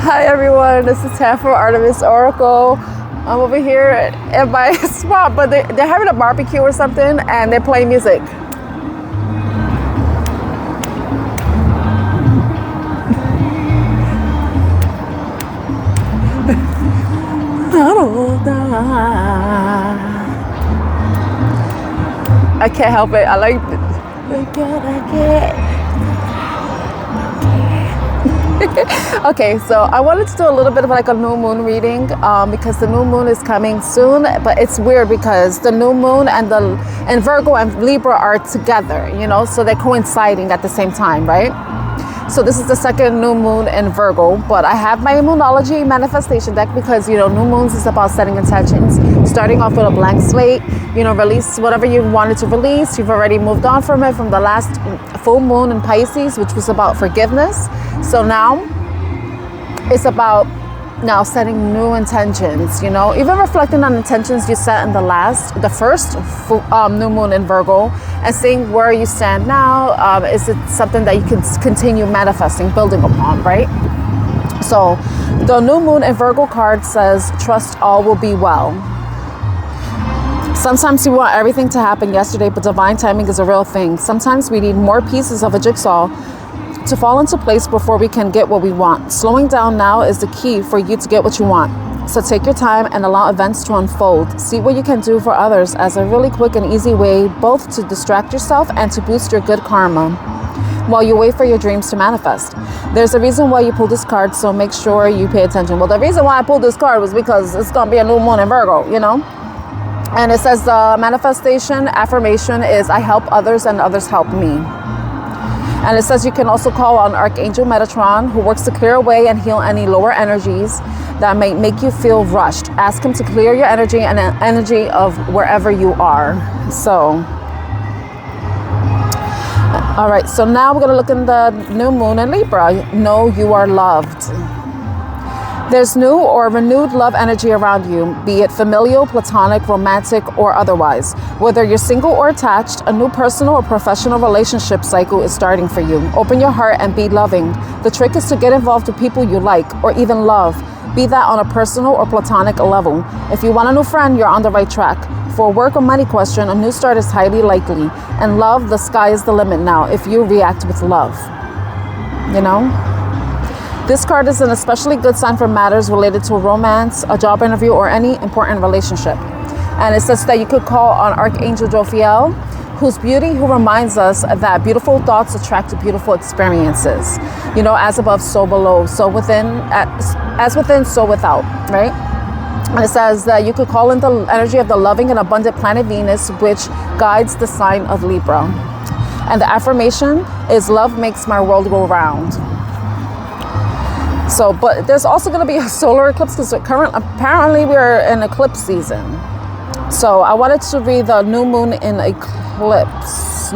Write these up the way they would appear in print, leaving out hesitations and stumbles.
Hi everyone, this is Tam from Artemis Oracle. I'm over here at my spot, but they're having a barbecue or something and they're playing music. I can't help it. I like Okay, so I wanted to do a little bit of like a new moon reading because the new moon is coming soon, but it's weird because the new moon and Virgo and Libra are together, you know, so they're coinciding at the same time, right? So this is the second new moon in Virgo, but I have my Moonology manifestation deck because, you know, new moons is about setting intentions, starting off with a blank slate, you know, release whatever you wanted to release. You've already moved on from it from the last full moon in Pisces, which was about forgiveness. So now it's about now setting new intentions, you know, even reflecting on intentions you set in the first new moon in Virgo and seeing where you stand now. Is it something that you can continue manifesting, building upon, right? So the new moon in Virgo card says, trust all will be well. Sometimes we want everything to happen yesterday, but divine timing is a real thing. Sometimes we need more pieces of a jigsaw to fall into place before we can get what we want. Slowing down now is the key for you to get what you want. So take your time and allow events to unfold. See what you can do for others as a really quick and easy way, both to distract yourself and to boost your good karma while you wait for your dreams to manifest. There's a reason why you pulled this card, so make sure you pay attention. Well, the reason why I pulled this card was because it's going to be a new moon in Virgo, you know? And it says the manifestation affirmation is, I help others and others help me. And it says you can also call on Archangel Metatron, who works to clear away and heal any lower energies that may make you feel rushed. Ask him to clear your energy and energy of wherever you are. So, all right, so now we're going to look in the new moon in Libra. Know you are loved. There's new or renewed love energy around you, be it familial, platonic, romantic, or otherwise. Whether you're single or attached, a new personal or professional relationship cycle is starting for you. Open your heart and be loving. The trick is to get involved with people you like or even love, be that on a personal or platonic level. If you want a new friend, you're on the right track. For a work or money question, a new start is highly likely. And love, the sky is the limit now if you react with love. You know? This card is an especially good sign for matters related to romance, a job interview, or any important relationship. And it says that you could call on Archangel Jophiel, whose beauty, who reminds us that beautiful thoughts attract beautiful experiences. You know, as above, so below. So within, as within, so without, right? And it says that you could call in the energy of the loving and abundant planet Venus, which guides the sign of Libra. And the affirmation is, love makes my world go round. So, but there's also going to be a solar eclipse because apparently we're in eclipse season. So I wanted to read the new moon in eclipse,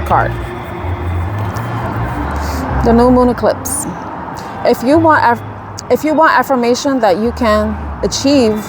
card. The new moon eclipse. If you want affirmation that you can achieve,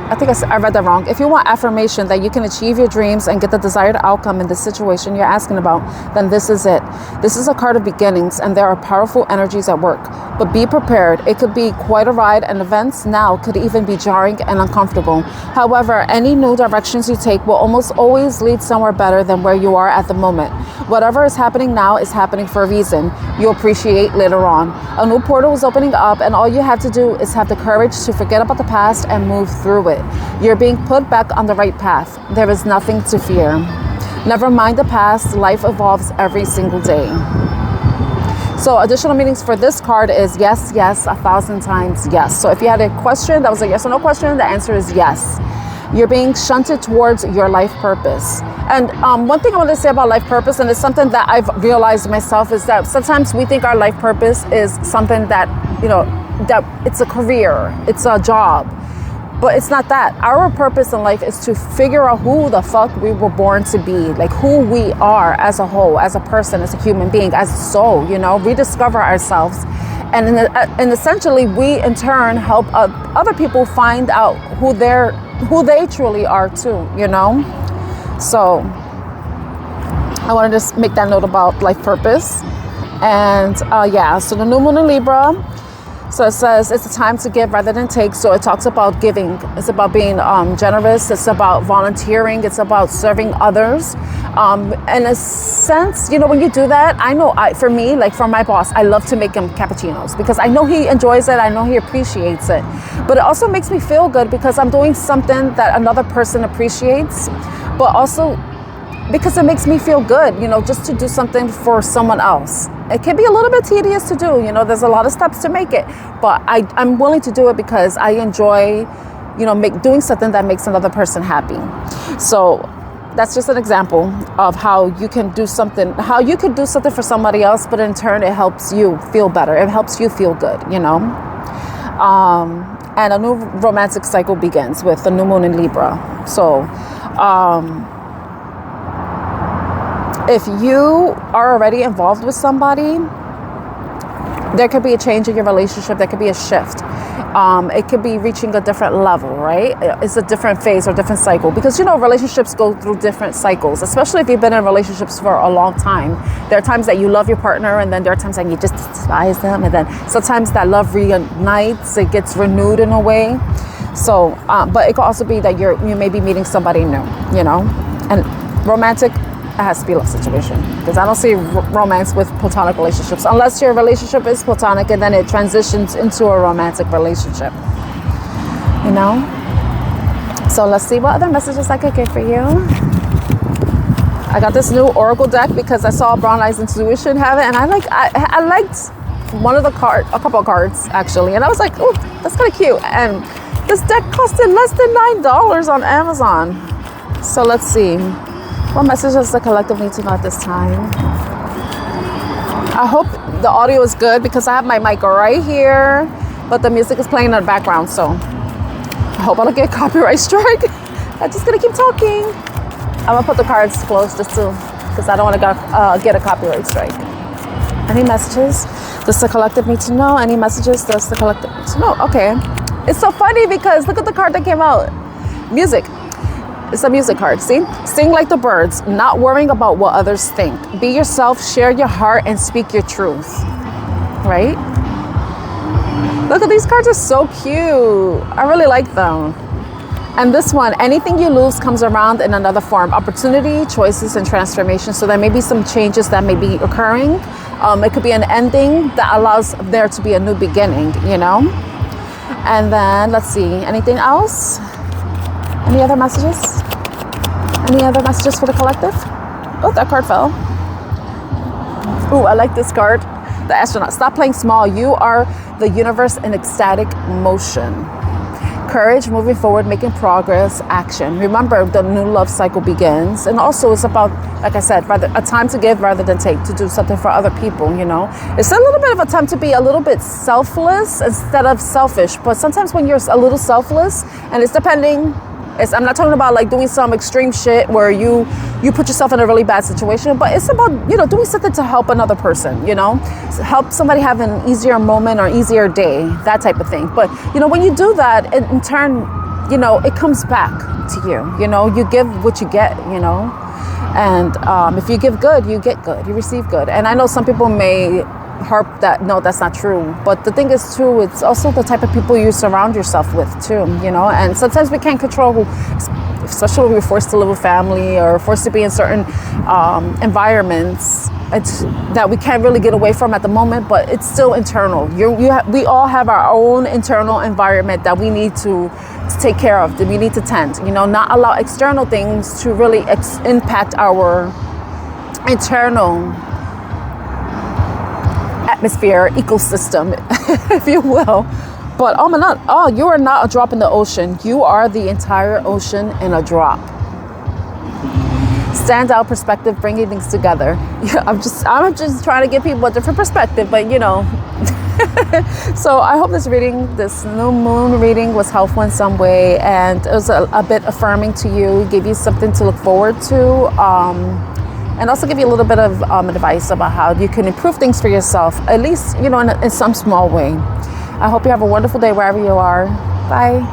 I think I read that wrong. If you want affirmation that you can achieve your dreams and get the desired outcome in the situation you're asking about, then this is it. This is a card of beginnings, and there are powerful energies at work. But be prepared. It could be quite a ride, and events now could even be jarring and uncomfortable. However, any new directions you take will almost always lead somewhere better than where you are at the moment. Whatever is happening now is happening for a reason you'll appreciate later on. A new portal is opening up, and all you have to do is have the courage to forget about the past and move through it. You're being put back on the right path. There is nothing to fear. Never mind the past. Life evolves every single day. So additional meanings for this card is yes, yes, 1,000 times yes. So if you had a question that was a yes or no question, the answer is yes. You're being shunted towards your life purpose. And one thing I want to say about life purpose, and it's something that I've realized myself, is that sometimes we think our life purpose is something that, you know, that it's a career, it's a job. But it's not that. Our purpose in life is to figure out who the fuck we were born to be, like who we are as a whole, as a person, as a human being, as a soul, you know, rediscover ourselves. And essentially we in turn help other people find out who they truly are too, you know? So I wanted to make that note about life purpose. And yeah, so the new moon in Libra. So it says it's a time to give rather than take. So it talks about giving. It's about being generous. It's about volunteering. It's about serving others. In a sense, you know, when you do that, I know for me, like for my boss, I love to make him cappuccinos because I know he enjoys it. I know he appreciates it. But it also makes me feel good because I'm doing something that another person appreciates, but also because it makes me feel good, you know, just to do something for someone else. It can be a little bit tedious to do, you know, there's a lot of steps to make it, but I'm willing to do it because I enjoy, you know, doing something that makes another person happy. So that's just an example of how you can do something, for somebody else, but in turn it helps you feel better. It helps you feel good, you know. And a new romantic cycle begins with the new moon in Libra. So, if you are already involved with somebody, there could be a change in your relationship. There could be a shift. It could be reaching a different level, right? It's a different phase or different cycle because, you know, relationships go through different cycles, especially if you've been in relationships for a long time. There are times that you love your partner and then there are times that you just despise them. And then sometimes that love reunites, it gets renewed in a way. So, but it could also be that you may be meeting somebody new, you know, and romantic. It has to be a love situation because I don't see romance with platonic relationships unless your relationship is platonic and then it transitions into a romantic relationship, you know. So let's see what other messages I could get for you. I got this new oracle deck because I saw Brown Eyes Intuition have it, and I liked a couple of cards actually, and I was like, oh, that's kind of cute. And this deck costed less than $9 on Amazon. So let's see. What message does the collective need to know at this time? I hope the audio is good because I have my mic right here, but the music is playing in the background, so I hope I don't get a copyright strike. I'm just gonna keep talking. I'm gonna put the cards close just because I don't want to get a copyright strike. Any messages does the collective need to know? Any messages does the collective need to know? Okay. It's so funny because look at the card that came out. Music. It's a music card, see? Sing like the birds, not worrying about what others think. Be yourself, share your heart, and speak your truth, right? Look at these cards, are so cute. I really like them. And this one, anything you lose comes around in another form. Opportunity, choices, and transformation. So there may be some changes that may be occurring. It could be an ending that allows there to be a new beginning, you know? And then, let's see, anything else? Any other messages? Any other messages for the collective? Oh, that card fell. Oh, I like this card. The astronaut. Stop playing small. You are the universe in ecstatic motion. Courage, moving forward, making progress, action. Remember, the new love cycle begins. And also it's about, like I said, a time to give rather than take, to do something for other people, you know. It's a little bit of a time to be a little bit selfless instead of selfish. But sometimes when you're a little selfless, and it's depending, I'm not talking about like doing some extreme shit where you put yourself in a really bad situation, but it's about, you know, doing something to help another person, you know, help somebody have an easier moment or easier day, that type of thing. But, you know, when you do that, in turn, you know, it comes back to you, you know, you give what you get, you know, and if you give good, you get good, you receive good. And I know some people may harp that, no, that's not true, but the thing is too, it's also the type of people you surround yourself with too, you know. And sometimes we can't control who, especially when we're forced to live with family or forced to be in certain environments that we can't really get away from at the moment, but it's still internal. We all have our own internal environment that we need to take care of, that we need to tend, you know, not allow external things to really impact our internal atmosphere, ecosystem, if you will. But you are not a drop in the ocean. You are the entire ocean in a drop. Stand out perspective, bringing things together. Yeah, I'm just trying to give people a different perspective, but you know. So I hope this new moon reading was helpful in some way, and it was a bit affirming to you, gave you something to look forward to. And also give you a little bit of advice about how you can improve things for yourself, at least, you know, in some small way. I hope you have a wonderful day wherever you are. Bye.